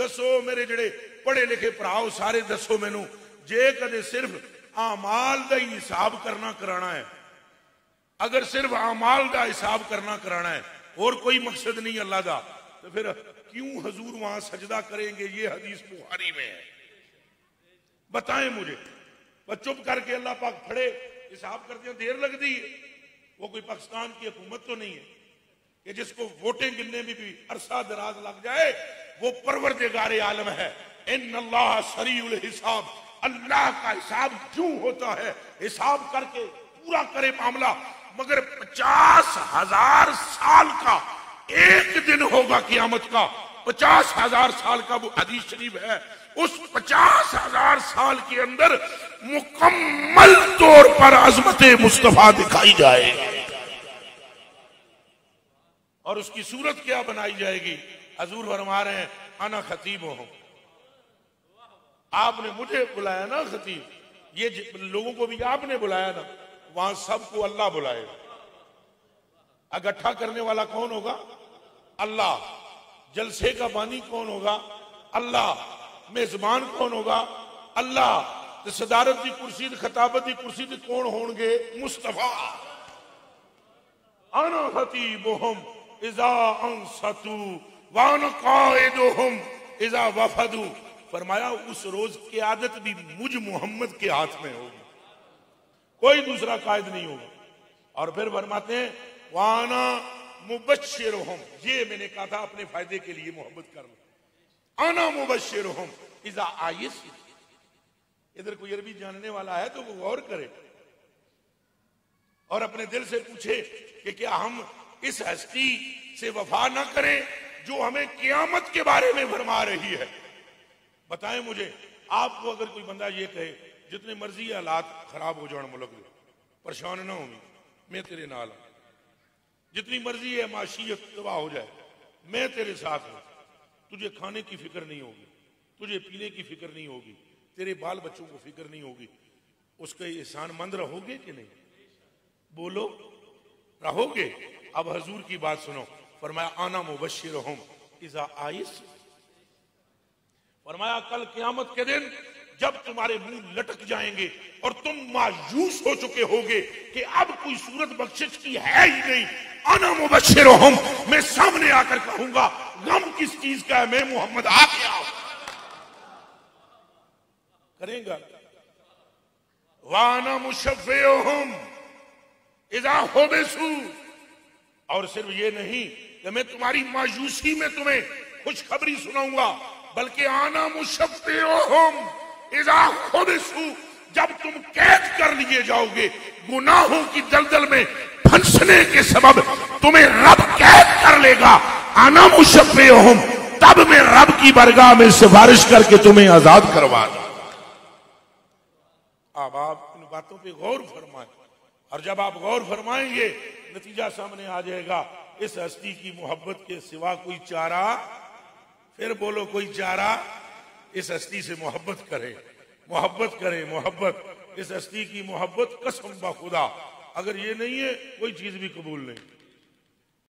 दसो मेरे जड़े पढ़े लिखे भराओ सारे दसो मैनू, जे कदे सिर्फ आमाल का ही हिसाब करना कराना है, अगर सिर्फ आमाल का हिसाब करना कराना है और कोई मकसद नहीं अल्लाह का, तो फिर क्यों हजूर वहां सजदा करेंगे? ये हदीस बुखारी में है। बताएं मुझे। बस चुप करके अल्लाह पाक खड़े हिसाब करते हैं, देर लगती है। वो कोई पाकिस्तान की हुकूमत तो नहीं है कि जिसको वोटें गिनने में भी अरसा दराज लग जाए। वो परवरदिगार आलम है। इन्नल्लाह सरीउल हिसाब, अल्लाह का हिसाब क्यों होता है? हिसाब करके पूरा करे मामला। मगर 50,000 साल का एक दिन होगा कियामत का, 50,000 साल का वो हदीस शरीफ है। उस 50,000 साल के अंदर मुकम्मल तौर पर अजमत मुस्तफा दिखाई जाएगी। और उसकी सूरत क्या बनाई जाएगी? हजूर फरमा रहे हैं, अना खतीब हूं। आपने मुझे बुलाया ना खतीब, ये लोगों को भी आपने बुलाया ना, वहां सबको अल्लाह बुलाएगा। इकट्ठा करने वाला कौन होगा? अल्लाह। जलसे का बानी कौन होगा? अल्लाह। मेजबान कौन होगा? अल्लाह। सदारत की कुर्सी, खताबत की कुर्सी कौन होंगे? मुस्तफा। अना खतीबुहुम इज़ा अंसतू वाना काइदुहुम इज़ा वफदू। फरमाया उस रोज की आदत भी मुझ मोहम्मद के हाथ में होगी, कोई दूसरा कायद नहीं होगा। और फिर फरमाते हैं वाना मुबश्शिरुहुम, ये मैंने कहा था अपने फायदे के लिए मोहब्बत कर लो। आना मुबश्शिरुहुम इज़ा आयस। इधर कोई अरबी जानने वाला है तो वो गौर करे और अपने दिल से पूछे कि क्या हम इस हस्ती से वफा न करें जो हमें कियामत के बारे में फरमा रही है। बताएं मुझे, आपको अगर कोई बंदा ये कहे जितने मर्जी हालात खराब हो जाए मुल्क में, परेशान ना होगी, मैं तेरे नाल हूं। जितनी मर्जी है माशियत तबाह हो जाए, मैं तेरे साथ हूं। तुझे खाने की फिक्र नहीं होगी, तुझे पीने की फिक्र नहीं होगी, तेरे बाल बच्चों को फिक्र नहीं होगी। उसके एहसानमंद रहोगे कि नहीं? बोलो, रहोगे? अब हजूर की बात सुनो। फरमाया आना मुबश्शिरुहुम इज़ा आयस। फरमाया कल क़यामत के दिन जब तुम्हारे मुंह लटक जाएंगे और तुम मायूस हो चुके होगे कि अब कोई सूरत बख्शिश की है ही नहीं, आना मुबश्शिरुहुम, मैं सामने आकर कहूंगा गम किस चीज का है, मैं मोहम्मद आ गया। करेगा वाना मुशफ़्फ़िउहुम इज़ा हुबिसू। और सिर्फ ये नहीं कि मैं तुम्हारी मायूसी में तुम्हें खुशखबरी सुनाऊंगा, बल्कि आना मुशफ़्फ़िउहुम इज़ा हुबिसू, जब तुम कैद कर लिए जाओगे, गुनाहों की दलदल में फंसने के सबब तुम्हें रब कैद कर लेगा। आना मुशफ़्फ़िउहुम, तब मैं रब की बरगाह में सिफारिश करके तुम्हें आजाद करवा दूं। अब आप इन बातों पे गौर फरमाएं, और जब आप गौर फरमाएंगे नतीजा सामने आ जाएगा। इस हस्ती की मोहब्बत के सिवा कोई चारा, फिर बोलो कोई चारा? इस हस्ती से मोहब्बत करें, मोहब्बत करें, मोहब्बत। इस हस्ती की मोहब्बत कसम बा खुदा, अगर ये नहीं है कोई चीज भी कबूल नहीं।